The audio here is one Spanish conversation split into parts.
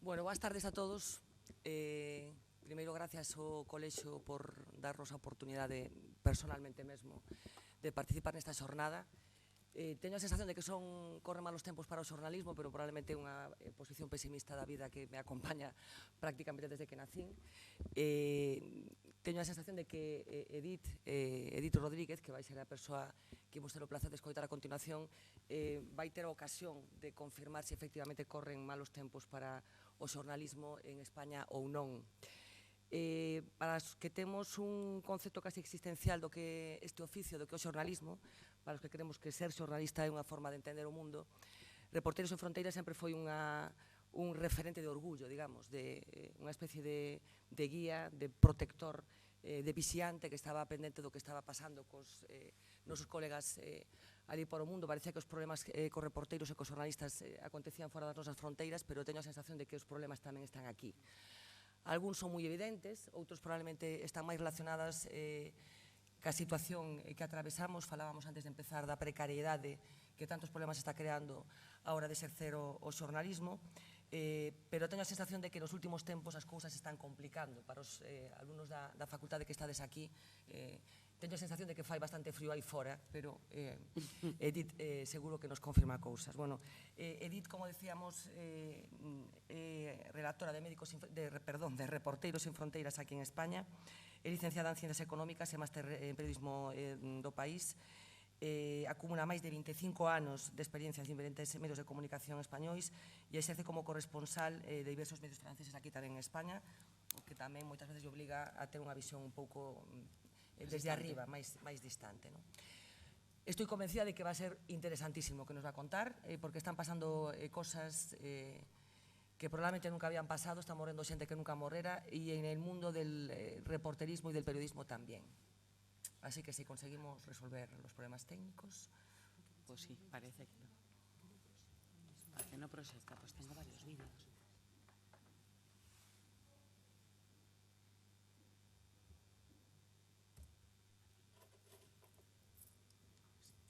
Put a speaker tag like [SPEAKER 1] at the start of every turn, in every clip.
[SPEAKER 1] Bueno, boas tardes a todos. Primeiro, gracias ao Colexio por darnos a oportunidade, personalmente mesmo, de participar nesta xornada. Teño a sensación de que corren malos tempos para o xornalismo, pero probablemente é unha posición pesimista da vida que me acompaña prácticamente desde que nacín. Teño a sensación de que Edith Rodríguez, que vai ser a persoa que imos ter o placer de escoitar a continuación, vai ter a ocasión de confirmar se efectivamente corren malos tempos para o xornalismo en España ou non. Para os que temos un concepto casi existencial do que este oficio, do que é o xornalismo, para os que creemos que ser xornalista é unha forma de entender o mundo, Reporteros Sen Fronteiras sempre foi un referente de orgullo, digamos, de unha especie de guía, de protector, de vixiante que estaba pendente do que estaba pasando cos nosos colegas ali por o mundo. Parecía que os problemas cos reporteiros e cos xornalistas acontecían fora das nosas fronteiras, pero teño a sensación de que os problemas tamén están aquí. Algúns son moi evidentes, outros probablemente están máis relacionadas ca situación que atravesamos. Falábamos antes de empezar da precariedade que tantos problemas está creando a hora de exercer o xornalismo, pero teño a sensación de que nos últimos tempos as cousas están complicando. Para os alumnos da facultade que estades aquí, teño a sensación de que fai bastante frío aí fora, pero Edith seguro que nos confirma cousas. Bueno, Edith, como decíamos, relatora de Reporteiros Sen Fronteiras aquí en España, é licenciada en Ciencias Económicas e máster en Periodismo do país. Acumula máis de 25 anos de experiencia en diferentes medios de comunicación españois e exerce como corresponsal de diversos medios franceses aquí tamén en España, o que tamén moitas veces obliga a ter unha visión un pouco desde arriba, máis distante. Estou convencida de que va a ser interesantísimo o que nos va a contar, porque están pasando cosas que probablemente nunca habían pasado, está morrendo xente que nunca morrera, e en el mundo del reporterismo y del periodismo también. Así que si conseguimos resolver los problemas técnicos...
[SPEAKER 2] Pues sí, parece que no. Parece no proxecta, pues tengo varios vídeos.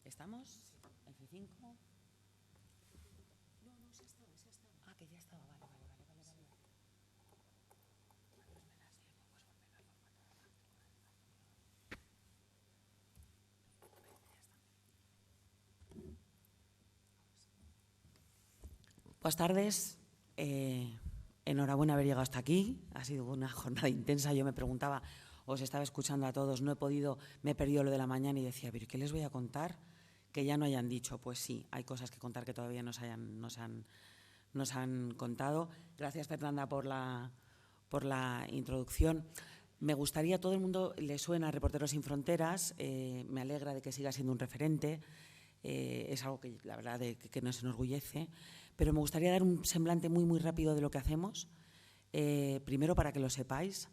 [SPEAKER 2] ¿Estamos? F5. No, xa estaba. Ah, que ya estaba, vale. Buenas tardes. Enhorabuena haber llegado hasta aquí. Ha sido una jornada intensa. Yo me preguntaba, os estaba escuchando a todos, me he perdido lo de la mañana y decía, pero ¿qué les voy a contar que ya no hayan dicho? Pues sí, hay cosas que contar que todavía nos han contado. Gracias, Fernanda, por la introducción. Me gustaría, a todo el mundo le suena Reporteros Sin Fronteras, me alegra de que siga siendo un referente, es algo que la verdad que nos enorgullece, pero me gustaría dar un semblante muy rápido de lo que hacemos. Primero, para que lo sepáis.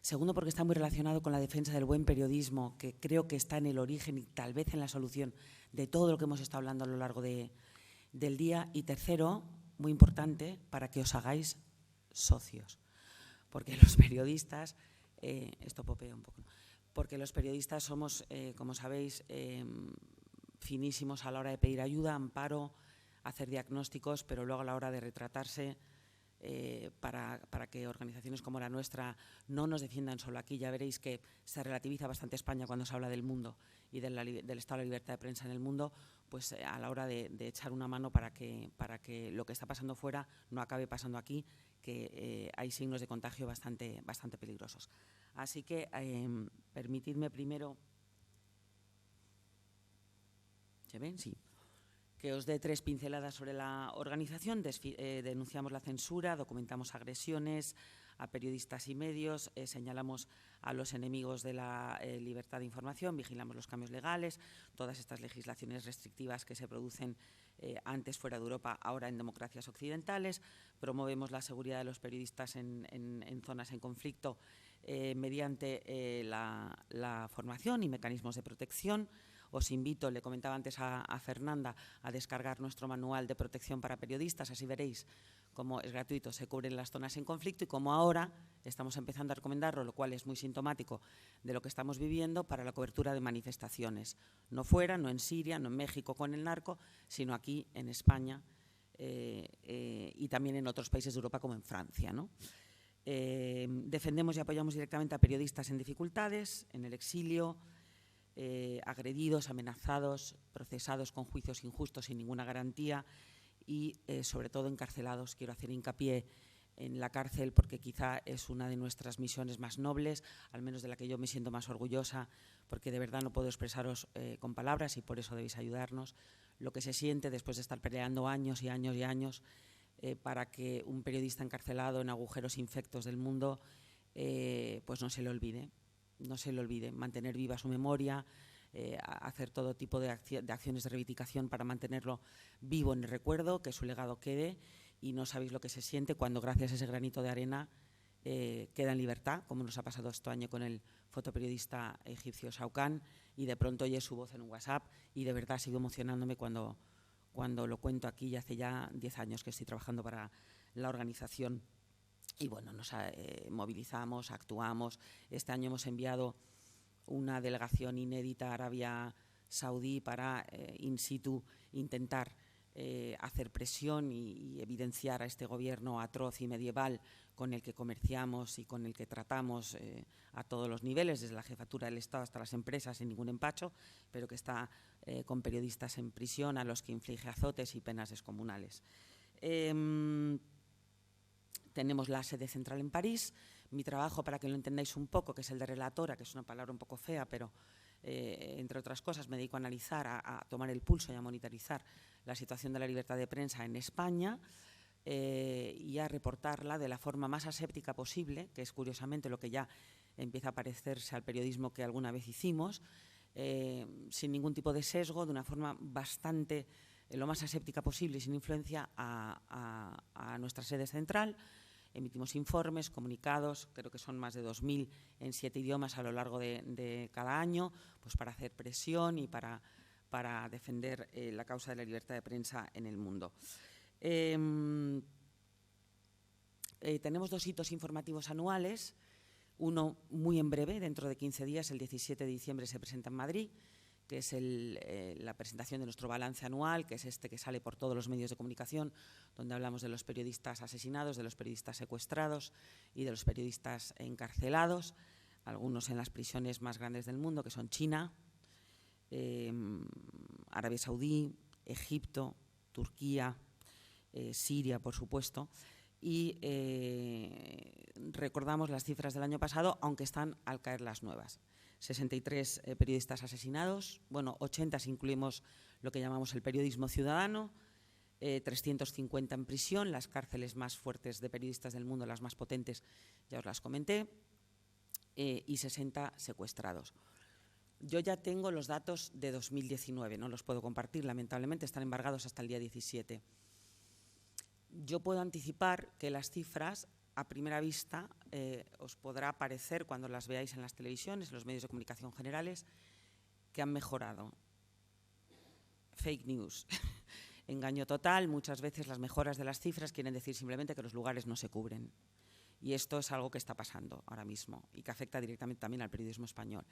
[SPEAKER 2] Segundo, porque está muy relacionado con la defensa del buen periodismo, que creo que está en el origen y tal vez en la solución de todo lo que hemos estado hablando a lo largo del día. Y tercero, muy importante, para que os hagáis socios. Porque los periodistas, esto popea un poco, porque los periodistas somos, como sabéis, finísimos a la hora de pedir ayuda, amparo, hacer diagnósticos, pero luego a la hora de retratarse, para que organizaciones como la nuestra no nos defiendan solo aquí. Ya veréis que se relativiza bastante España cuando se habla del mundo y del estado de la libertad de prensa en el mundo, pues a la hora de echar una mano para que lo que está pasando fuera no acabe pasando aquí, que hay signos de contagio bastante peligrosos. Así que permitidme primero... ¿Se ven? Sí. Que os dé 3 pinceladas sobre la organización. Denunciamos la censura, documentamos agresiones a periodistas y medios, señalamos a los enemigos de la libertad de información, vigilamos los cambios legales, todas estas legislaciones restrictivas que se producen antes fuera de Europa, ahora en democracias occidentales, promovemos la seguridad de los periodistas en zonas en conflicto mediante la formación y mecanismos de protección. Os invito, le comentaba antes a Fernanda, a descargar nuestro manual de protección para periodistas, así veréis cómo es gratuito, se cubren las zonas en conflicto y cómo ahora estamos empezando a recomendarlo, lo cual es muy sintomático de lo que estamos viviendo para la cobertura de manifestaciones. No fuera, no en Siria, no en México con el narco, sino aquí en España, y también en otros países de Europa como en Francia, ¿no? Defendemos y apoyamos directamente a periodistas en dificultades, en el exilio, agredidos, amenazados, procesados con juicios injustos sin ninguna garantía y, sobre todo, encarcelados. Quiero hacer hincapié en la cárcel porque quizá es una de nuestras misiones más nobles, al menos de la que yo me siento más orgullosa, porque de verdad no puedo expresaros con palabras y por eso debéis ayudarnos lo que se siente después de estar peleando años y años y años para que un periodista encarcelado en agujeros infectos del mundo pues no se le olvide. No se le olvide, mantener viva su memoria, hacer todo tipo de acciones de reivindicación para mantenerlo vivo en el recuerdo, que su legado quede, y no sabéis lo que se siente cuando gracias a ese granito de arena queda en libertad, como nos ha pasado este año con el fotoperiodista egipcio Shaukan, y de pronto oye su voz en un WhatsApp y de verdad sigo emocionándome cuando lo cuento aquí, y hace ya 10 años que estoy trabajando para la organización. Y bueno, nos movilizamos, actuamos. Este año hemos enviado una delegación inédita a Arabia Saudí para in situ intentar hacer presión y evidenciar a este gobierno atroz y medieval con el que comerciamos y con el que tratamos a todos los niveles, desde la jefatura del Estado hasta las empresas, sin ningún empacho, pero que está con periodistas en prisión a los que inflige azotes y penas descomunales. Tenemos la sede central en París. Mi trabajo, para que lo entendáis un poco, que es el de relatora, que es una palabra un poco fea, pero entre otras cosas me dedico a analizar, a tomar el pulso y a monitorizar la situación de la libertad de prensa en España y a reportarla de la forma más aséptica posible, que es curiosamente lo que ya empieza a parecerse al periodismo que alguna vez hicimos, sin ningún tipo de sesgo, de una forma bastante lo más aséptica posible y sin influencia a nuestra sede central. Emitimos informes, comunicados, creo que son más de 2000 en 7 idiomas a lo largo de cada año, pues para hacer presión y para defender la causa de la libertad de prensa en el mundo. Tenemos 2 hitos informativos anuales, uno muy en breve, dentro de 15 días, el 17 de diciembre se presenta en Madrid, que es la presentación de nuestro balance anual, que es este que sale por todos los medios de comunicación, donde hablamos de los periodistas asesinados, de los periodistas secuestrados y de los periodistas encarcelados, algunos en las prisiones más grandes del mundo, que son China, Arabia Saudí, Egipto, Turquía, Siria, por supuesto, y recordamos las cifras del año pasado, aunque están al caer las nuevas. 63 periodistas asesinados, bueno, 80 si incluimos lo que llamamos el periodismo ciudadano, 350 en prisión, las cárceles más fuertes de periodistas del mundo, las más potentes, ya os las comenté, y 60 secuestrados. Yo ya tengo los datos de 2019, no los puedo compartir, lamentablemente, están embargados hasta el día 17. Yo puedo anticipar que las cifras, a primera vista, os podrá parecer, cuando las veáis en las televisiones, en los medios de comunicación generales, que han mejorado. Fake news. Engaño total. Muchas veces las mejoras de las cifras quieren decir simplemente que los lugares no se cubren. Y esto es algo que está pasando ahora mismo y que afecta directamente también al periodismo español.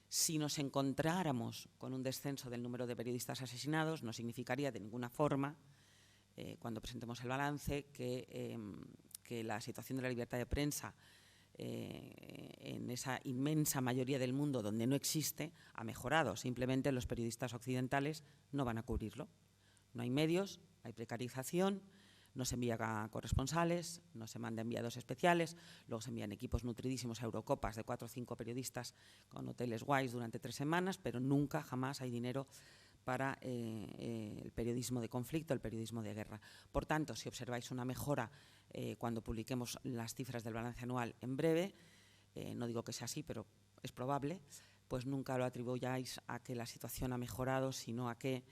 [SPEAKER 2] Si nos encontráramos con un descenso del número de periodistas asesinados, no significaría de ninguna forma, cuando presentemos el balance, que la situación de la libertad de prensa en esa inmensa mayoría del mundo donde no existe ha mejorado. Simplemente los periodistas occidentales no van a cubrirlo. No hay medios, hay precarización, no se envía a corresponsales, no se manda enviados especiales, luego se envían equipos nutridísimos a Eurocopas de 4 o 5 periodistas con hoteles guays durante 3 semanas, pero nunca, jamás hay dinero para el periodismo de conflicto, el periodismo de guerra. Por tanto, si observáis una mejora cuando publiquemos las cifras del balance anual en breve, no digo que sea así, pero es probable, pues nunca lo atribuyáis a que la situación ha mejorado, sino a que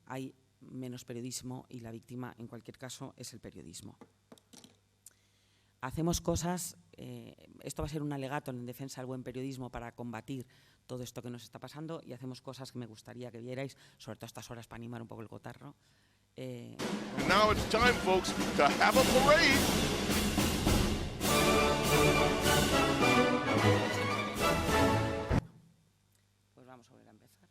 [SPEAKER 2] hay menos periodismo y la víctima, en cualquier caso, es el periodismo. Hacemos cosas, esto va a ser un alegato en defensa del buen periodismo para combatir todo esto que nos está pasando, y hacemos cosas que me gustaría que vierais, sobre todo a estas horas para animar un poco el cotarro.
[SPEAKER 3] And now it's time, folks, to have a parade.
[SPEAKER 2] Pues vamos a volver a empezar.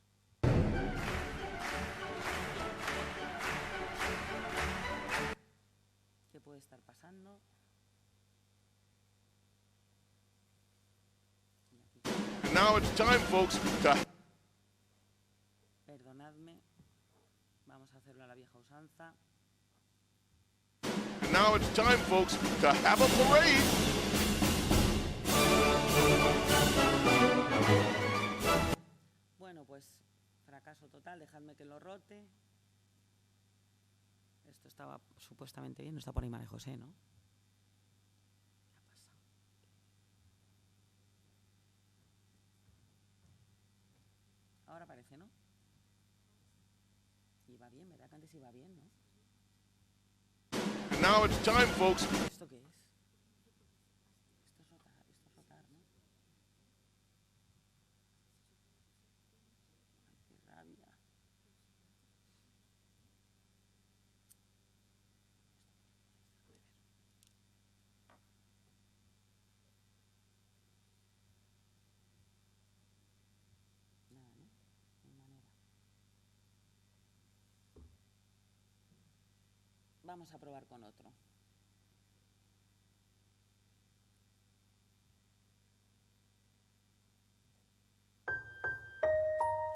[SPEAKER 3] now it's time, folks, to...
[SPEAKER 2] Perdonadme, vamos a hacerlo a la vieja usanza.
[SPEAKER 3] And now it's time, folks, to have a parade.
[SPEAKER 2] Bueno, pues fracaso total, dejadme que lo rote. Esto estaba supuestamente bien, no está por ahí María José, ¿no? Ahora parece, ¿no? Iba bien, ¿verdad? Que antes iba bien, ¿no?
[SPEAKER 3] And now it's time, folks.
[SPEAKER 2] ¿Esto qué es? Esto es rotar, ¿no? Ay, qué rabia. Nada, ¿no? No hay manera. Vamos a probar con otro.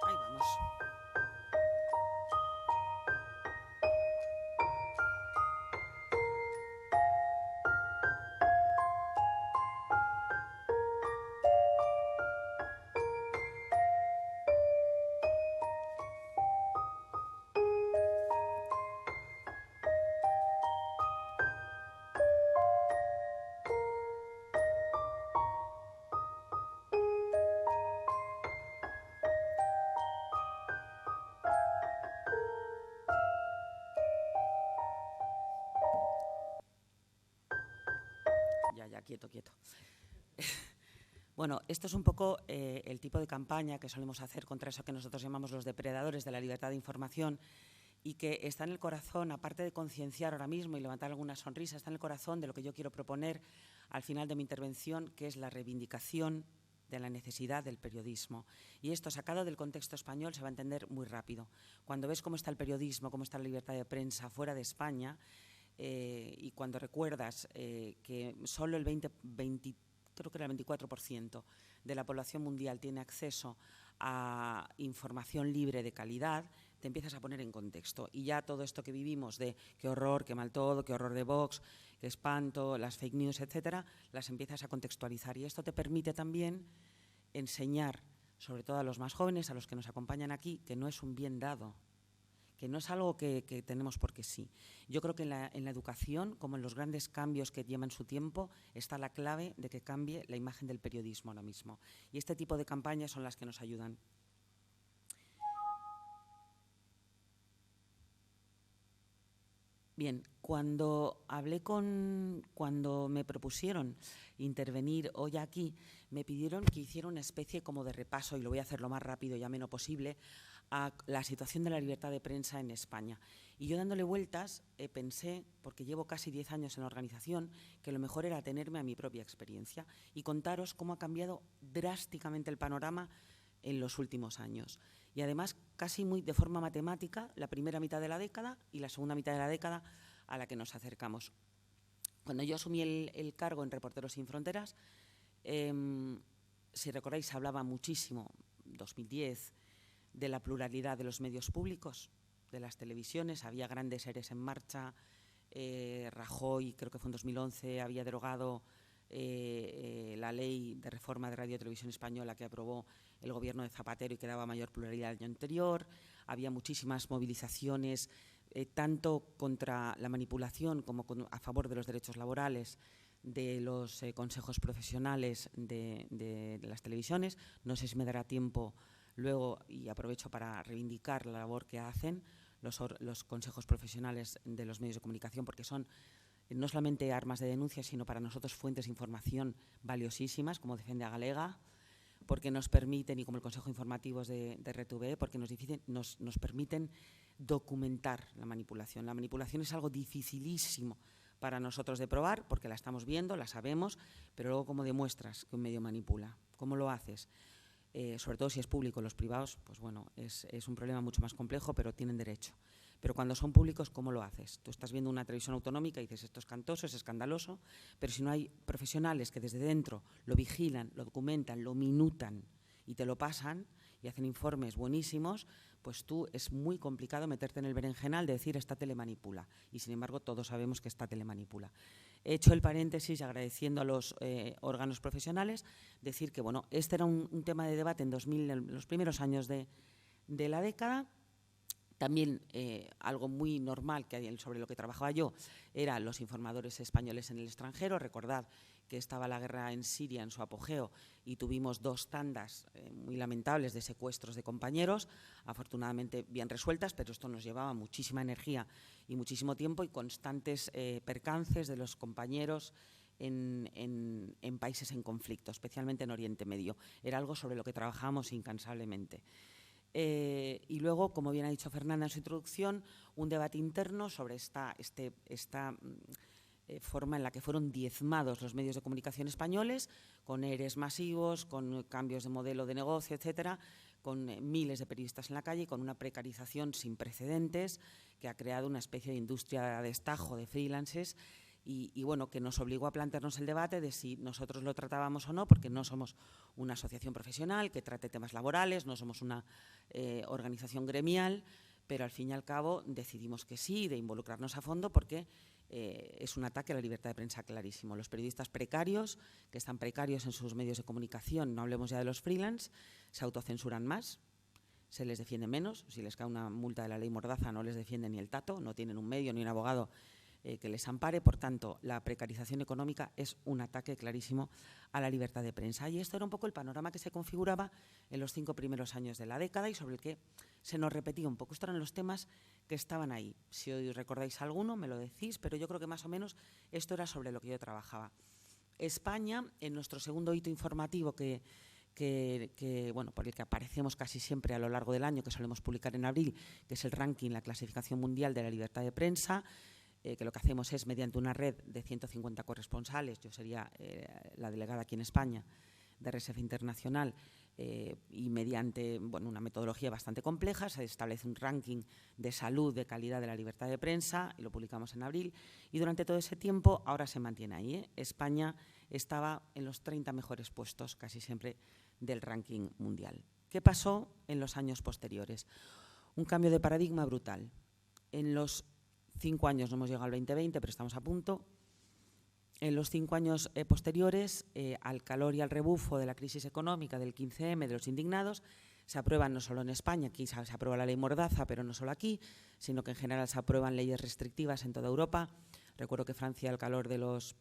[SPEAKER 2] Ahí vamos. Ya, quieto. Bueno, esto es un poco el tipo de campaña que solemos hacer contra eso que nosotros llamamos los depredadores de la libertad de información y que está en el corazón, aparte de concienciar ahora mismo y levantar alguna sonrisa, está en el corazón de lo que yo quiero proponer al final de mi intervención, que es la reivindicación de la necesidad del periodismo. Y esto, sacado del contexto español, se va a entender muy rápido. Cuando ves cómo está el periodismo, cómo está la libertad de prensa fuera de España, y cuando recuerdas que solo el 24% de la población mundial tiene acceso a información libre de calidad, te empiezas a poner en contexto. Y ya todo esto que vivimos de qué horror, qué mal todo, qué horror de Vox, qué espanto, las fake news, etcétera, las empiezas a contextualizar. Y esto te permite también enseñar, sobre todo a los más jóvenes, a los que nos acompañan aquí, que no es un bien dado, que no es algo que tenemos porque sí. Yo creo que en la educación, como en los grandes cambios que llevan su tiempo, está la clave de que cambie la imagen del periodismo ahora mismo. Y este tipo de campañas son las que nos ayudan. Bien, cuando me propusieron intervenir hoy aquí, me pidieron que hiciera una especie como de repaso, y lo voy a hacer lo más rápido y ameno posible, a la situación de la libertad de prensa en España. Y yo dándole vueltas pensé, porque llevo casi 10 años en la organización, que lo mejor era atenerme a mi propia experiencia y contaros cómo ha cambiado drásticamente el panorama en los últimos años. Y además casi muy de forma matemática, la primera mitad de la década y la segunda mitad de la década a la que nos acercamos. Cuando yo asumí el cargo en Reporteros Sin Fronteras, si recordáis, se hablaba muchísimo, 2010, de la pluralidad de los medios públicos, de las televisiones, había grandes EREs en marcha, Rajoy, creo que fue en 2011, había derogado la ley de reforma de Radio y Televisión Española que aprobó el gobierno de Zapatero y que daba mayor pluralidad el año anterior. Había muchísimas movilizaciones, tanto contra la manipulación como a favor de los derechos laborales de los consejos profesionales de las televisiones. No sé si me dará tiempo luego, y aprovecho para reivindicar la labor que hacen los consejos profesionales de los medios de comunicación, porque son no solamente armas de denuncia, sino para nosotros fuentes de información valiosísimas, como Defende a Galega, porque nos permiten, y como el Consejo Informativos de RTV, porque nos permiten documentar la manipulación. La manipulación es algo dificilísimo para nosotros de probar, porque la estamos viendo, la sabemos, pero luego ¿cómo demuestras que un medio manipula? ¿Cómo lo haces? Sobre todo si es público. Los privados, pues bueno, es un problema mucho más complejo, pero tienen derecho. Pero cuando son públicos, ¿cómo lo haces? Tú estás viendo una televisión autonómica y dices, esto es cantoso, es escandaloso, pero si no hay profesionales que desde dentro lo vigilan, lo documentan, lo minutan y te lo pasan y hacen informes buenísimos, pues tú es muy complicado meterte en el berenjenal de decir esta tele manipula. Y sin embargo todos sabemos que esta tele manipula. He hecho el paréntesis agradeciendo a los órganos profesionales, decir que bueno, este era un tema de debate en 2000, en los primeros años de la década. También algo muy normal sobre lo que trabajaba yo eran los informadores españoles en el extranjero. Recordad que estaba la guerra en Siria en su apogeo y tuvimos 2 tandas muy lamentables de secuestros de compañeros, afortunadamente bien resueltas, pero esto nos llevaba muchísima energía y muchísimo tiempo y constantes percances de los compañeros en países en conflicto, especialmente en Oriente Medio. Era algo sobre lo que trabajábamos incansablemente. Y luego, como bien ha dicho Fernanda en su introducción, un debate interno sobre esta forma en la que fueron diezmados los medios de comunicación españoles, con EREs masivos, con cambios de modelo de negocio, etcétera, con miles de periodistas en la calle y con una precarización sin precedentes que ha creado una especie de industria de destajo de freelances y bueno, que nos obligó a plantearnos el debate de si nosotros lo tratábamos o no, porque no somos una asociación profesional que trate temas laborales, no somos una organización gremial, pero al fin y al cabo decidimos que sí, de involucrarnos a fondo, porque es un ataque a la libertad de prensa clarísimo. Los periodistas precarios, que están precarios en sus medios de comunicación, no hablemos ya de los freelance, se autocensuran más, se les defiende menos. Si les cae una multa de la ley Mordaza no les defiende ni el tato, no tienen un medio ni un abogado que les ampare. Por tanto, la precarización económica es un ataque clarísimo a la libertad de prensa. Y esto era un poco el panorama que se configuraba en los 5 primeros años de la década y sobre el que se nos repetía un poco. Estos eran los temas que estaban ahí. Si hoy recordáis alguno, me lo decís, pero yo creo que más o menos esto era sobre lo que yo trabajaba. España, en nuestro segundo hito informativo bueno, por el que aparecemos casi siempre a lo largo del año, que solemos publicar en abril, que es el ranking, la clasificación mundial de la libertad de prensa, que lo que hacemos es, mediante una red de 150 corresponsales, yo sería la delegada aquí en España de RSF Internacional, y mediante una metodología bastante compleja, se establece un ranking de salud, de calidad de la libertad de prensa, y lo publicamos en abril, y durante todo ese tiempo, ahora se mantiene ahí, España estaba en los 30 mejores puestos, casi siempre, del ranking mundial. ¿Qué pasó en los años posteriores? Un cambio de paradigma brutal. En los 5 años, no hemos llegado al 2020, pero estamos a punto. En los 5 años posteriores, al calor y al rebufo de la crisis económica, del 15M, de los indignados, se aprueban no solo en España, aquí se aprueba la ley Mordaza, pero no solo aquí, sino que en general se aprueban leyes restrictivas en toda Europa. Recuerdo que Francia, al calor de los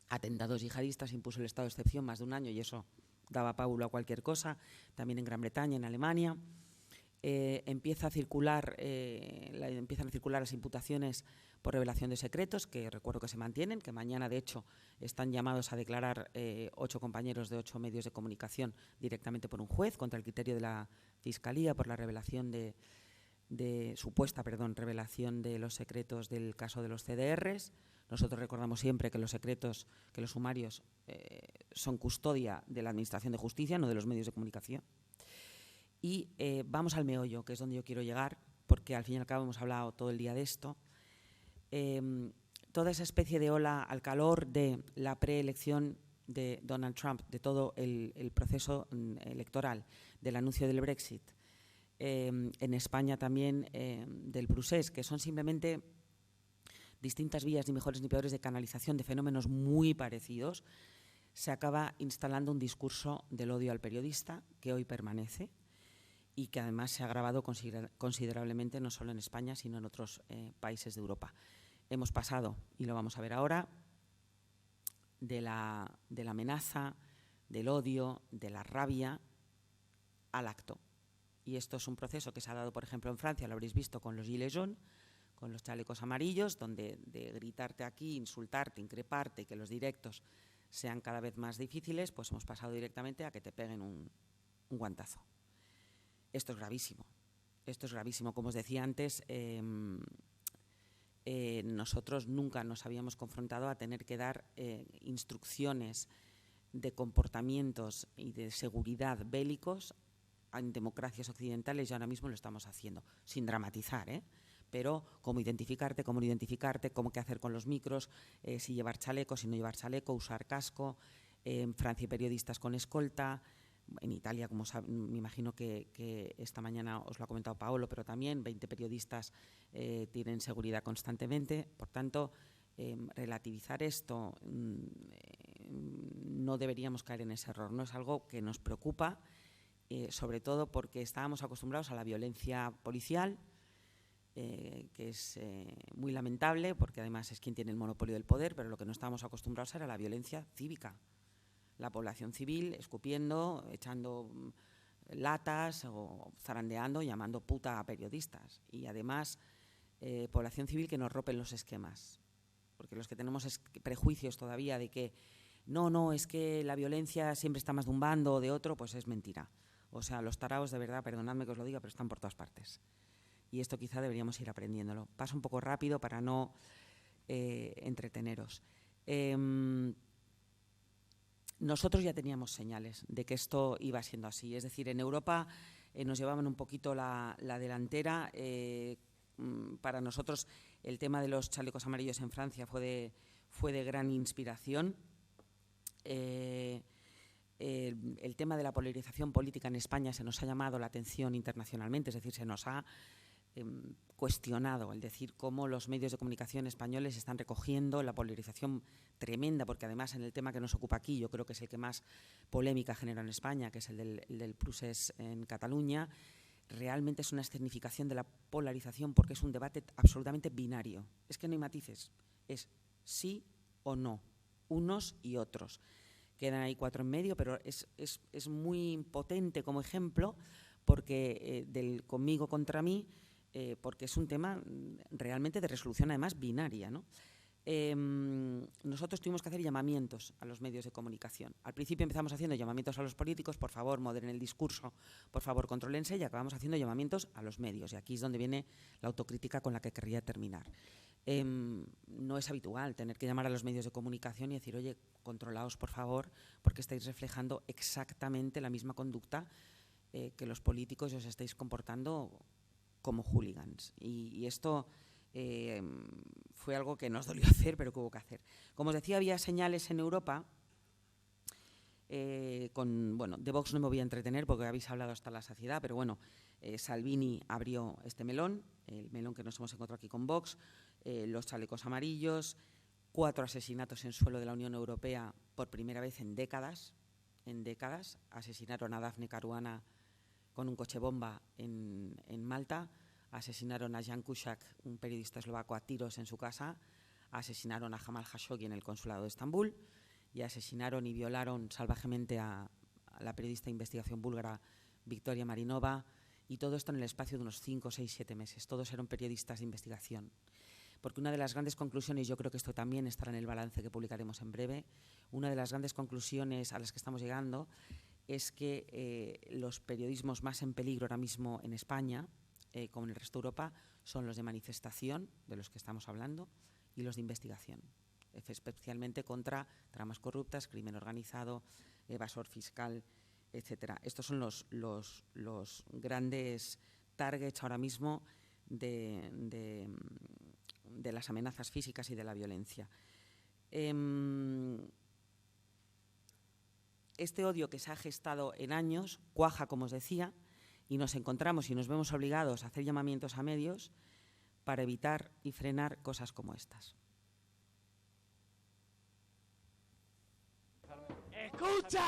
[SPEAKER 2] atentados yihadistas, impuso el estado de excepción más de un año y eso daba pábulo a cualquier cosa. También en Gran Bretaña, en Alemania. Empiezan a circular las imputaciones por revelación de secretos, que recuerdo que se mantienen, que mañana, de hecho, están llamados a declarar 8 compañeros de 8 medios de comunicación directamente por un juez, contra el criterio de la Fiscalía, por la revelación supuesta revelación de los secretos del caso de los CDRs. Nosotros recordamos siempre que los secretos, que los sumarios son custodia de la Administración de Justicia, no de los medios de comunicación. Y vamos al meollo, que es donde yo quiero llegar, porque al fin y al cabo hemos hablado todo el día de esto. Toda esa especie de ola al calor de la preelección de Donald Trump, de todo el proceso electoral, del anuncio del Brexit, en España también del Brussés, que son simplemente distintas vías, ni mejores ni peores, de canalización de fenómenos muy parecidos, se acaba instalando un discurso del odio al periodista que hoy permanece y que además se ha agravado considerablemente no solo en España, sino en otros países de Europa. Hemos pasado, y lo vamos a ver ahora, de la amenaza, del odio, de la rabia, al acto. Y esto es un proceso que se ha dado, por ejemplo, en Francia, lo habréis visto con los gilets jaunes, con los chalecos amarillos, donde de gritarte aquí, insultarte, increparte, que los directos sean cada vez más difíciles, pues hemos pasado directamente a que te peguen un guantazo. Esto es gravísimo. Esto es gravísimo. Como os decía antes, nosotros nunca nos habíamos confrontado a tener que dar instrucciones de comportamientos y de seguridad bélicos en democracias occidentales, y ahora mismo lo estamos haciendo, sin dramatizar, pero cómo identificarte, cómo no identificarte, cómo qué hacer con los micros, si llevar chaleco, si no llevar chaleco, usar casco. En Francia hay periodistas con escolta. en Italia, como me imagino que esta mañana os lo ha comentado Paolo, pero también 20 periodistas tienen seguridad constantemente. Por tanto, relativizar esto, no deberíamos caer en ese error. No es algo que nos preocupa, sobre todo porque estábamos acostumbrados a la violencia policial, que es muy lamentable, porque además es quien tiene el monopolio del poder, pero lo que no estábamos acostumbrados era la violencia cívica. La población civil escupiendo, echando latas o zarandeando, llamando puta a periodistas. Y además, población civil que nos rompen los esquemas. Porque los que tenemos prejuicios todavía de que no, es que la violencia siempre está más de un bando o de otro, pues es mentira. O sea, los taraos, de verdad, perdonadme que os lo diga, pero están por todas partes. Y esto quizá deberíamos ir aprendiéndolo. Paso un poco rápido para no entreteneros. Nosotros ya teníamos señales de que esto iba siendo así. Es decir, en Europa nos llevaban un poquito la delantera. Para nosotros el tema de los chalecos amarillos en Francia fue de gran inspiración. El tema de la polarización política en España se nos ha llamado la atención internacionalmente, es decir, se nos ha cuestionado el decir cómo los medios de comunicación españoles están recogiendo la polarización tremenda, porque además en el tema que nos ocupa aquí, yo creo que es el que más polémica genera en España, que es el del procés en Cataluña, realmente es una escenificación de la polarización porque es un debate absolutamente binario. Es que no hay matices, es sí o no, unos y otros. Quedan ahí 4 en medio, pero es muy potente como ejemplo porque del conmigo contra mí, porque es un tema realmente de resolución además binaria, ¿no? Nosotros tuvimos que hacer llamamientos a los medios de comunicación. Al principio empezamos haciendo llamamientos a los políticos, por favor, moderen el discurso, por favor, contrólense, y acabamos haciendo llamamientos a los medios. Y aquí es donde viene la autocrítica con la que querría terminar. No es habitual tener que llamar a los medios de comunicación y decir, oye, controlaos, por favor, porque estáis reflejando exactamente la misma conducta que los políticos y os estáis comportando como hooligans. Y esto fue algo que nos dolió hacer, pero que hubo que hacer. Como os decía, había señales en Europa. De Vox no me voy a entretener porque habéis hablado hasta la saciedad, pero bueno, Salvini abrió este melón, el melón que nos hemos encontrado aquí con Vox, los chalecos amarillos, 4 asesinatos en suelo de la Unión Europea por primera vez en décadas. Asesinaron a Daphne Caruana con un coche bomba en Malta, asesinaron a Jan Kuciak, un periodista eslovaco, a tiros en su casa, asesinaron a Jamal Khashoggi en el consulado de Estambul y asesinaron y violaron salvajemente a la periodista de investigación búlgara Victoria Marinova, y todo esto en el espacio de unos 5, 6, 7 meses. Todos eran periodistas de investigación. Porque una de las grandes conclusiones, yo creo que esto también estará en el balance que publicaremos en breve, una de las grandes conclusiones a las que estamos llegando es que los periodismos más en peligro ahora mismo en España, como en el resto de Europa, son los de manifestación, de los que estamos hablando, y los de investigación, especialmente contra tramas corruptas, crimen organizado, evasor fiscal, etcétera. Estos son los grandes targets ahora mismo de las amenazas físicas y de la violencia. Este odio que se ha gestado en años cuaja, como os decía, y nos encontramos y nos vemos obligados a hacer llamamientos a medios para evitar y frenar cosas como estas.
[SPEAKER 4] ¡Escucha!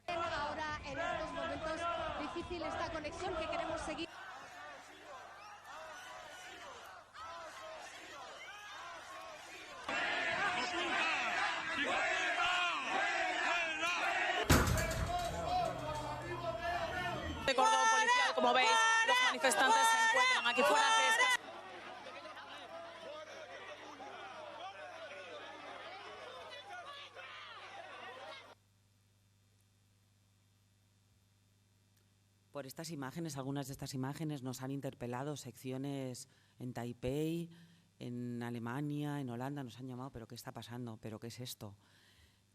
[SPEAKER 5] Ahora, en estos momentos, difícil esta conexión que queremos seguir.
[SPEAKER 6] De cordón policial, como veis, los manifestantes se encuentran aquí fuera.
[SPEAKER 2] Por estas imágenes, algunas de estas imágenes nos han interpelado secciones en Taipei, en Alemania, en Holanda, nos han llamado, ¿pero qué está pasando? ¿Pero qué es esto?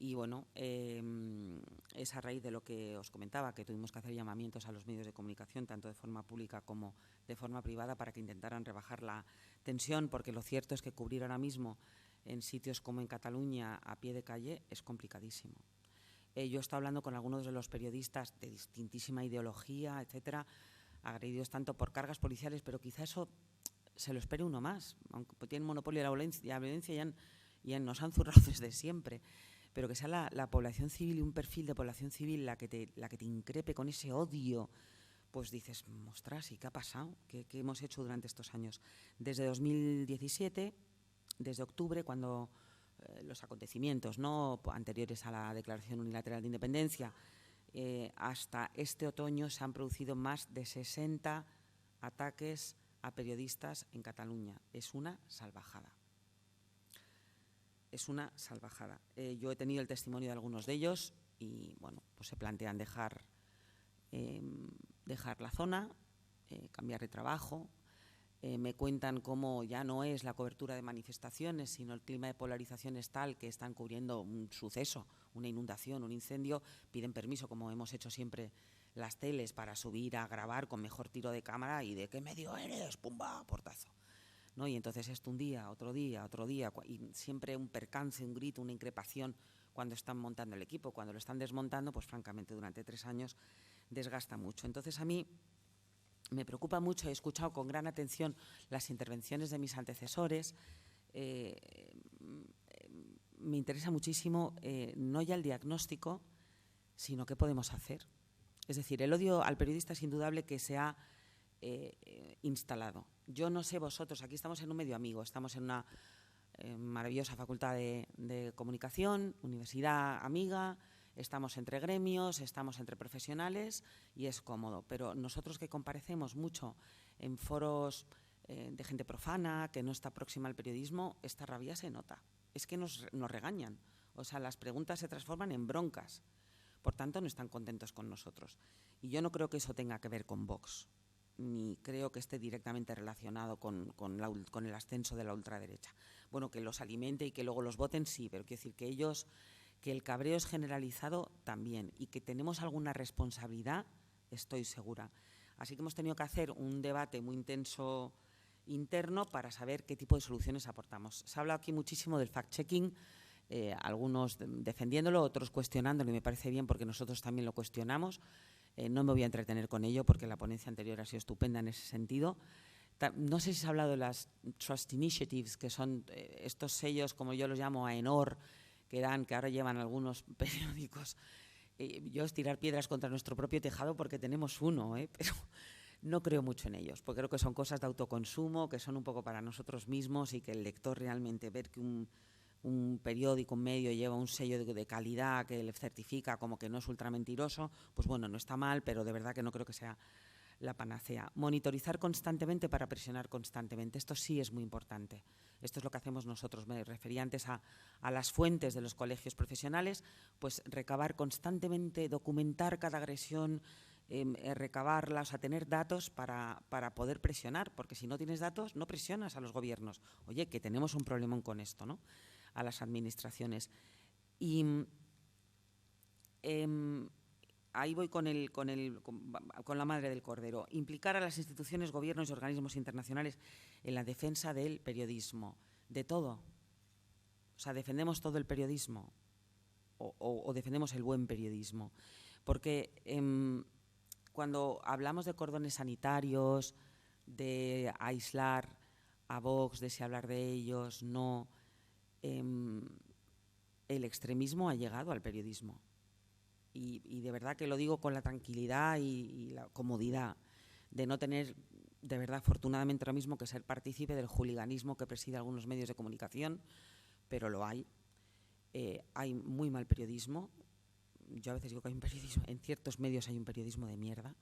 [SPEAKER 2] Y bueno, es a raíz de lo que os comentaba, que tuvimos que hacer llamamientos a los medios de comunicación, tanto de forma pública como de forma privada, para que intentaran rebajar la tensión, porque lo cierto es que cubrir ahora mismo en sitios como en Cataluña a pie de calle es complicadísimo. Yo he estado hablando con algunos de los periodistas de distintísima ideología, etcétera, agredidos tanto por cargas policiales, pero quizá eso se lo espere uno más, aunque tienen monopolio de la violencia, ya nos han zurrado desde siempre, pero que sea la población civil y un perfil de población civil la que te increpe con ese odio, pues dices, ostras, ¿y qué ha pasado? ¿Qué hemos hecho durante estos años? Desde 2017, desde octubre, cuando los acontecimientos, ¿no?, anteriores a la Declaración Unilateral de Independencia, hasta este otoño se han producido más de 60 ataques a periodistas en Cataluña. Es una salvajada. Es una salvajada. Yo he tenido el testimonio de algunos de ellos y, bueno, pues se plantean dejar la zona, cambiar de trabajo. Me cuentan cómo ya no es la cobertura de manifestaciones, sino el clima de polarización es tal que están cubriendo un suceso, una inundación, un incendio, piden permiso, como hemos hecho siempre las teles, para subir a grabar con mejor tiro de cámara y ¿de qué medio eres? ¡Pumba! Portazo. ¿No? Y entonces esto un día, otro día, y siempre un percance, un grito, una increpación cuando están montando el equipo. Cuando lo están desmontando, pues francamente durante 3 años desgasta mucho. Entonces a mí me preocupa mucho, he escuchado con gran atención las intervenciones de mis antecesores. Me interesa muchísimo no ya el diagnóstico, sino qué podemos hacer. Es decir, el odio al periodista es indudable que se ha instalado. Yo no sé vosotros, aquí estamos en un medio amigo, estamos en una maravillosa facultad de comunicación, universidad amiga, estamos entre gremios, estamos entre profesionales y es cómodo. Pero nosotros que comparecemos mucho en foros de gente profana, que no está próxima al periodismo, esta rabia se nota. Es que nos regañan. O sea, las preguntas se transforman en broncas. Por tanto, no están contentos con nosotros. Y yo no creo que eso tenga que ver con Vox, ni creo que esté directamente relacionado con el ascenso de la ultraderecha. Bueno, que los alimente y que luego los voten, sí, pero quiero decir que el cabreo es generalizado también y que tenemos alguna responsabilidad, estoy segura. Así que hemos tenido que hacer un debate muy intenso interno para saber qué tipo de soluciones aportamos. Se ha hablado aquí muchísimo del fact-checking, algunos defendiéndolo, otros cuestionándolo, y me parece bien porque nosotros también lo cuestionamos. No me voy a entretener con ello porque la ponencia anterior ha sido estupenda en ese sentido. No sé si se ha hablado de las Trust Initiatives, que son estos sellos, como yo los llamo, AENOR, que ahora llevan algunos periódicos. Yo es tirar piedras contra nuestro propio tejado porque tenemos uno, pero no creo mucho en ellos, porque creo que son cosas de autoconsumo, que son un poco para nosotros mismos y que el lector realmente ver que un periódico, un medio lleva un sello de calidad que le certifica como que no es ultramentiroso, pues bueno, no está mal, pero de verdad que no creo que sea la panacea. Monitorizar constantemente para presionar constantemente. Esto sí es muy importante. Esto es lo que hacemos nosotros. Me refería antes a las fuentes de los colegios profesionales, pues recabar constantemente, documentar cada agresión, recabarla, o sea, tener datos para poder presionar, porque si no tienes datos no presionas a los gobiernos. Oye, que tenemos un problemón con esto, ¿no?, a las administraciones. Y ahí voy con la madre del cordero. Implicar a las instituciones, gobiernos y organismos internacionales en la defensa del periodismo, de todo. O sea, defendemos todo el periodismo o defendemos el buen periodismo. Porque cuando hablamos de cordones sanitarios, de aislar a Vox, de si hablar de ellos, no, el extremismo ha llegado al periodismo. Y de verdad que lo digo con la tranquilidad y la comodidad de no tener, de verdad, afortunadamente ahora mismo, que ser partícipe del juliganismo que preside algunos medios de comunicación, pero lo hay. Hay muy mal periodismo. Yo a veces digo que hay un periodismo, en ciertos medios hay un periodismo de mierda.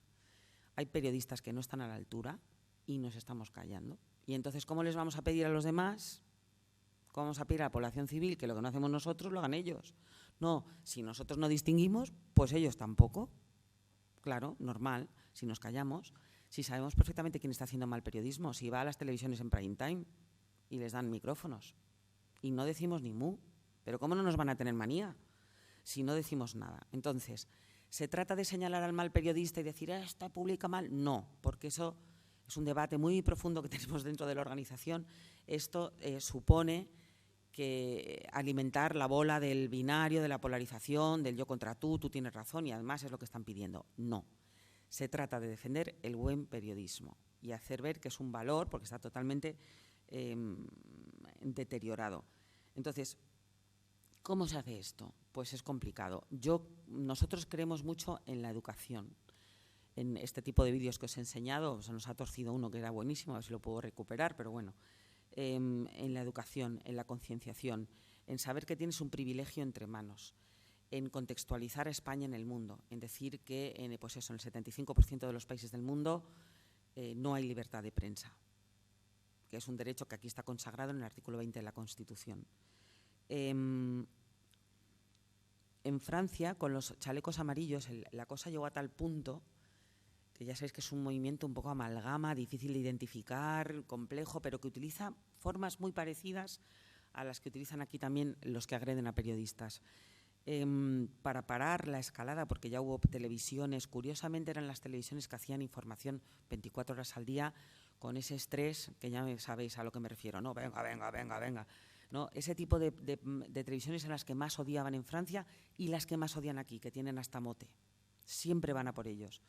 [SPEAKER 2] Hay periodistas que no están a la altura y nos estamos callando. Y entonces, ¿cómo les vamos a pedir a los demás? ¿Cómo vamos a pedir a la población civil que lo que no hacemos nosotros lo hagan ellos? No, si nosotros no distinguimos, pues ellos tampoco. Claro, normal, si nos callamos, si sabemos perfectamente quién está haciendo mal periodismo, si va a las televisiones en prime time y les dan micrófonos y no decimos ni mu, pero ¿cómo no nos van a tener manía? si no decimos nada. Entonces, ¿se trata de señalar al mal periodista y decir, esta publica mal? No, porque eso es un debate muy profundo que tenemos dentro de la organización. Esto supone que alimentar la bola del binario, de la polarización, del yo contra tú tienes razón y además es lo que están pidiendo. No, se trata de defender el buen periodismo y hacer ver que es un valor porque está totalmente deteriorado. Entonces, ¿cómo se hace esto? Pues es complicado. Nosotros creemos mucho en la educación. En este tipo de vídeos que os he enseñado, se nos ha torcido uno que era buenísimo, a ver si lo puedo recuperar, pero bueno. En la educación, en la concienciación, en saber que tienes un privilegio entre manos, en contextualizar a España en el mundo, en decir que pues eso, en el 75% de los países del mundo no hay libertad de prensa, que es un derecho que aquí está consagrado en el artículo 20 de la Constitución. En Francia, con los chalecos amarillos, la cosa llegó a tal punto que ya sabéis que es un movimiento un poco amalgama, difícil de identificar, complejo, pero que utiliza formas muy parecidas a las que utilizan aquí también los que agreden a periodistas. Para parar la escalada, porque ya hubo televisiones, curiosamente eran las televisiones que hacían información 24 horas al día, con ese estrés, que ya sabéis a lo que me refiero, ¿no? Venga. ¿No? Ese tipo de televisiones en las que más odiaban en Francia y las que más odian aquí, que tienen hasta mote. Siempre van a por ellos.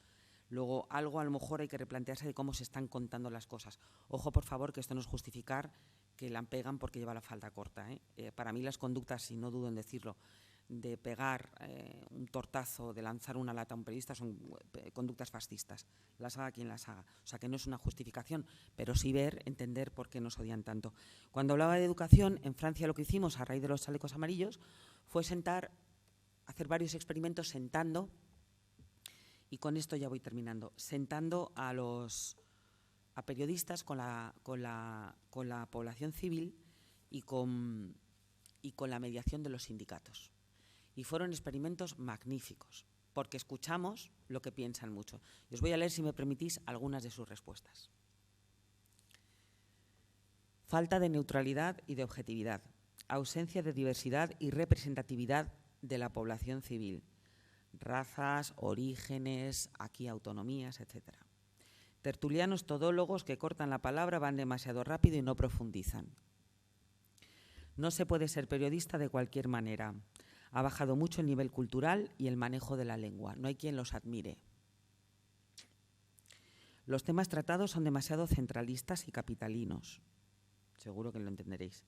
[SPEAKER 2] Luego, a lo mejor hay que replantearse de cómo se están contando las cosas. Ojo, por favor, que esto no es justificar que la pegan porque lleva la falda corta. Para mí las conductas, y no dudo en decirlo, de pegar un tortazo, de lanzar una lata a un periodista, son conductas fascistas. Las haga quien las haga. O sea, que no es una justificación, pero sí entender por qué nos odian tanto. Cuando hablaba de educación, en Francia lo que hicimos a raíz de los chalecos amarillos fue hacer varios experimentos sentando. Y con esto ya voy terminando. Sentando a periodistas con la población civil y con la mediación de los sindicatos. Y fueron experimentos magníficos, porque escuchamos lo que piensan mucho. Y os voy a leer, si me permitís, algunas de sus respuestas. Falta de neutralidad y de objetividad. Ausencia de diversidad y representatividad de la población civil. Razas, orígenes, aquí autonomías, etc. Tertulianos todólogos que cortan la palabra, van demasiado rápido y no profundizan. No se puede ser periodista de cualquier manera. Ha bajado mucho el nivel cultural y el manejo de la lengua. No hay quien los admire. Los temas tratados son demasiado centralistas y capitalinos. Seguro que lo entenderéis.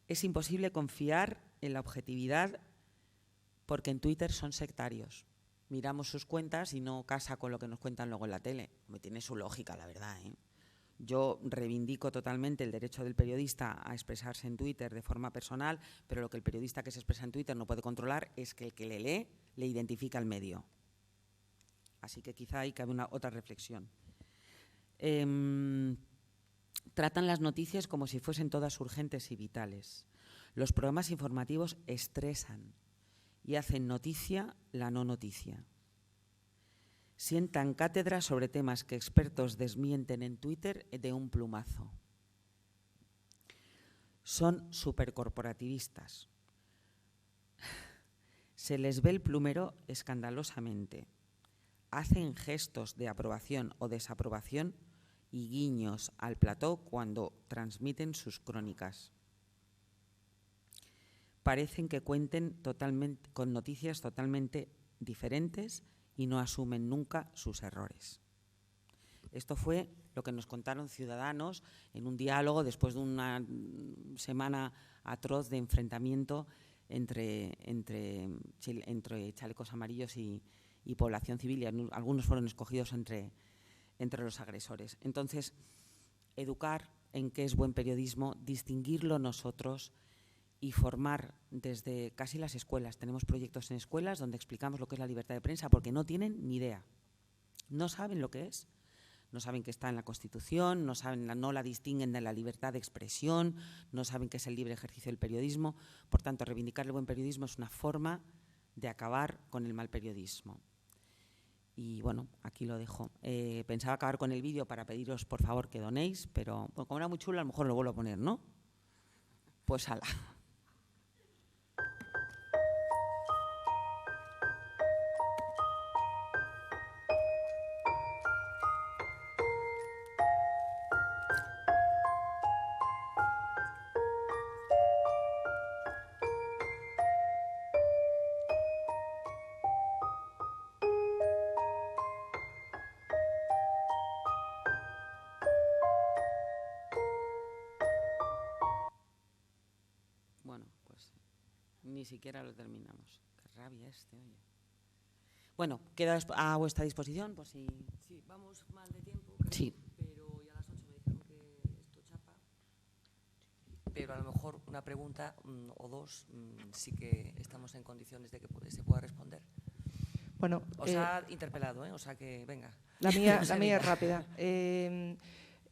[SPEAKER 2] Es imposible confiar en la objetividad porque en Twitter son sectarios. Miramos sus cuentas y no casa con lo que nos cuentan luego en la tele. Me tiene su lógica, la verdad, Yo reivindico totalmente el derecho del periodista a expresarse en Twitter de forma personal, pero lo que el periodista que se expresa en Twitter no puede controlar es que el que le lee le identifica al medio. Así que quizá ahí cabe otra reflexión. Tratan las noticias como si fuesen todas urgentes y vitales. Los programas informativos estresan y hacen noticia la no noticia. Sientan cátedra sobre temas que expertos desmienten en Twitter de un plumazo. Son supercorporativistas. Se les ve el plumero escandalosamente. Hacen gestos de aprobación o desaprobación y guiños al plató cuando transmiten sus crónicas. Parecen que cuenten con noticias totalmente diferentes y no asumen nunca sus errores. Esto fue lo que nos contaron ciudadanos en un diálogo después de una semana atroz de enfrentamiento entre chalecos amarillos y población civil, y algunos fueron escogidos entre los agresores. Entonces, educar en qué es buen periodismo, distinguirlo nosotros y formar desde casi las escuelas. Tenemos proyectos en escuelas donde explicamos lo que es la libertad de prensa porque no tienen ni idea. No saben lo que es, no saben que está en la Constitución, no la distinguen de la libertad de expresión, no saben qué es el libre ejercicio del periodismo. Por tanto, reivindicar el buen periodismo es una forma de acabar con el mal periodismo. Y bueno, aquí lo dejo. Pensaba acabar con el vídeo para pediros, por favor, que donéis, pero bueno, como era muy chulo, a lo mejor lo vuelvo a poner, ¿no? Pues ala. siquiera lo terminamos. Qué rabia oye. Bueno, queda a vuestra disposición por si...
[SPEAKER 1] Sí, vamos mal de tiempo, creo,
[SPEAKER 2] Sí.
[SPEAKER 1] pero ya a las 8 me dijeron que esto chapa. Pero a lo mejor una pregunta o dos sí que estamos en condiciones de que se pueda responder.
[SPEAKER 4] Bueno,
[SPEAKER 1] Os ha interpelado, o sea que venga.
[SPEAKER 4] La mía es rápida.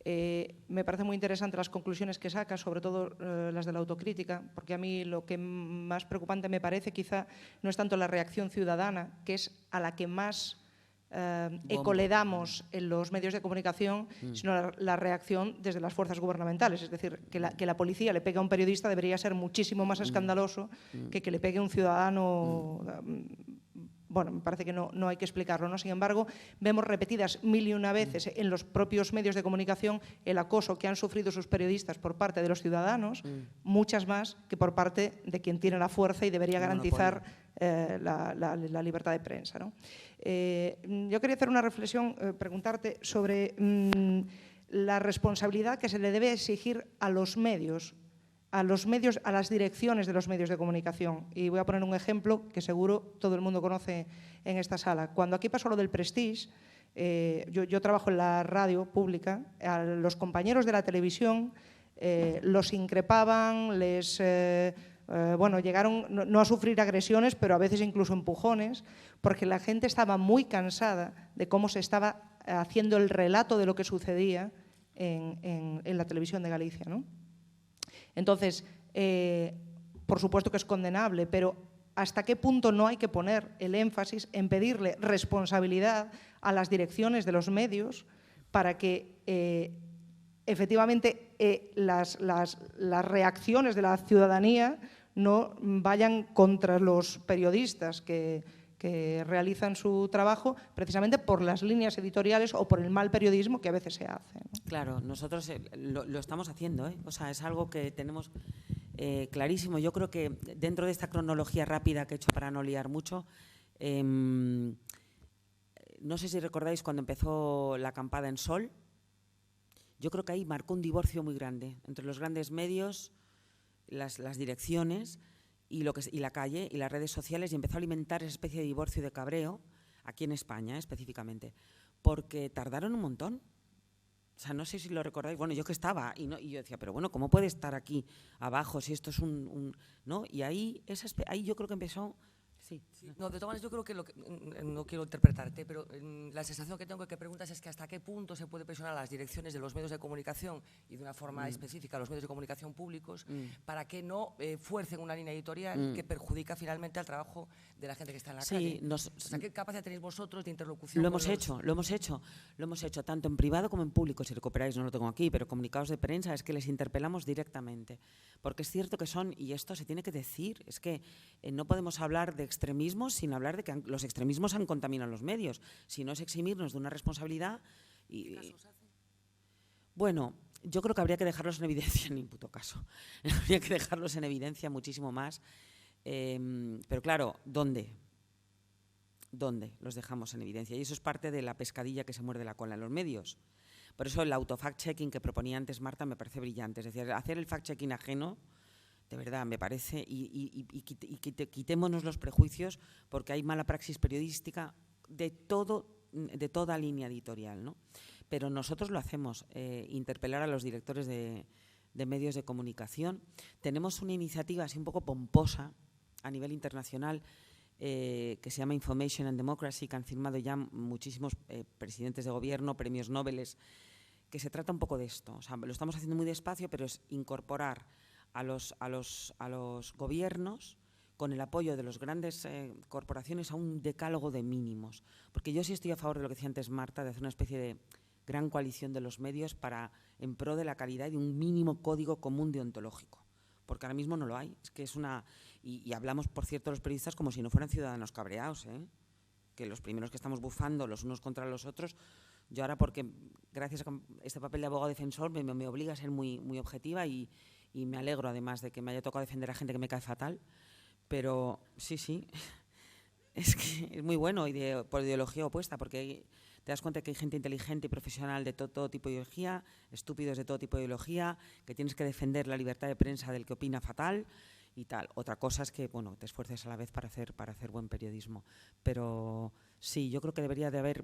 [SPEAKER 4] Me parece muy interesante las conclusiones que saca, sobre todo las de la autocrítica, porque a mí lo que más preocupante me parece quizá no es tanto la reacción ciudadana, que es a la que más eco le damos en los medios de comunicación, sino la reacción desde las fuerzas gubernamentales. Es decir, que la policía le pegue a un periodista debería ser muchísimo más escandaloso que le pegue a un ciudadano. Bueno, me parece que no hay que explicarlo, ¿no? Sin embargo, vemos repetidas 1001 veces en los propios medios de comunicación el acoso que han sufrido sus periodistas por parte de los ciudadanos, muchas más que por parte de quien tiene la fuerza y debería garantizar la libertad de prensa, ¿no? Yo quería hacer una reflexión, preguntarte sobre la responsabilidad que se le debe exigir a los medios, a las direcciones de los medios de comunicación. Y voy a poner un ejemplo que seguro todo el mundo conoce en esta sala. Cuando aquí pasó lo del Prestige, yo trabajo en la radio pública, a los compañeros de la televisión los increpaban, llegaron no a sufrir agresiones, pero a veces incluso empujones, porque la gente estaba muy cansada de cómo se estaba haciendo el relato de lo que sucedía en la televisión de Galicia, ¿no? Entonces, por supuesto que es condenable, pero ¿hasta qué punto no hay que poner el énfasis en pedirle responsabilidad a las direcciones de los medios para que efectivamente las reacciones de la ciudadanía no vayan contra los periodistas que realizan su trabajo precisamente por las líneas editoriales o por el mal periodismo que a veces se hace, ¿no?
[SPEAKER 2] Claro, nosotros lo estamos haciendo, ¿eh? O sea, es algo que tenemos clarísimo. Yo creo que dentro de esta cronología rápida que he hecho para no liar mucho, no sé si recordáis cuando empezó la acampada en Sol, yo creo que ahí marcó un divorcio muy grande entre los grandes medios, las direcciones y la calle y las redes sociales, y empezó a alimentar esa especie de divorcio y de cabreo aquí en España específicamente, porque tardaron un montón. O sea, no sé si lo recordáis. Bueno, yo que estaba y yo decía, pero bueno, ¿cómo puede estar aquí abajo si esto es ¿no? Y ahí yo creo que empezó. Sí.
[SPEAKER 1] No, de todas maneras, yo creo que no quiero interpretarte, pero la sensación que tengo que preguntas es que hasta qué punto se puede presionar a las direcciones de los medios de comunicación y de una forma específica a los medios de comunicación públicos para que no fuercen una línea editorial que perjudica finalmente al trabajo de la gente que está en la calle. O sea, ¿qué capacidad tenéis vosotros de interlocución?
[SPEAKER 2] Lo hemos hecho tanto en privado como en público. Si recuperáis, no lo tengo aquí, pero comunicados de prensa es que les interpelamos directamente, porque es cierto que y esto se tiene que decir, es que no podemos hablar de extremismos sin hablar de que los extremismos han contaminado los medios, si no es eximirnos de una responsabilidad.
[SPEAKER 1] ¿Qué casos hacen?
[SPEAKER 2] Bueno, yo creo que habría que dejarlos en evidencia, en ningún puto caso. Habría que dejarlos en evidencia muchísimo más. Pero claro, ¿dónde los dejamos en evidencia? Y eso es parte de la pescadilla que se muerde la cola en los medios. Por eso el auto-fact-checking que proponía antes Marta me parece brillante. Es decir, hacer el fact-checking ajeno, de verdad, me parece, y quitémonos los prejuicios, porque hay mala praxis periodística de toda línea editorial, ¿no? Pero nosotros lo hacemos, interpelar a los directores de medios de comunicación. Tenemos una iniciativa así un poco pomposa a nivel internacional que se llama Information and Democracy, que han firmado ya muchísimos presidentes de gobierno, premios Nobel, que se trata un poco de esto. O sea, lo estamos haciendo muy despacio, pero es incorporar a los gobiernos con el apoyo de las grandes corporaciones a un decálogo de mínimos. Porque yo sí estoy a favor de lo que decía antes Marta, de hacer una especie de gran coalición de los medios en pro de la calidad y de un mínimo código común deontológico. Porque ahora mismo no lo hay. Es que es una... Y hablamos, por cierto, los periodistas como si no fueran ciudadanos cabreados, ¿eh? Que los primeros que estamos bufando los unos contra los otros. Yo ahora, porque gracias a este papel de abogado defensor, me obliga a ser muy, muy objetiva y me alegro, además, de que me haya tocado defender a gente que me cae fatal. Pero sí, es que es muy bueno por ideología opuesta, porque te das cuenta que hay gente inteligente y profesional de todo tipo de ideología, estúpidos de todo tipo de ideología, que tienes que defender la libertad de prensa del que opina fatal y tal. Otra cosa es que, bueno, te esfuerces a la vez para hacer buen periodismo. Pero sí, yo creo que debería de haber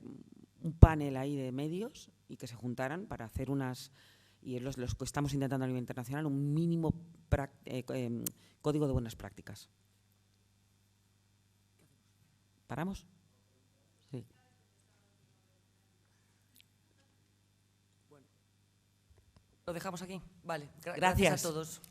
[SPEAKER 2] un panel ahí de medios y que se juntaran para hacer y es los que estamos intentando a nivel internacional, un mínimo código de buenas prácticas. ¿Paramos? Sí.
[SPEAKER 1] ¿Lo dejamos aquí? Vale.
[SPEAKER 2] Gracias
[SPEAKER 1] A todos.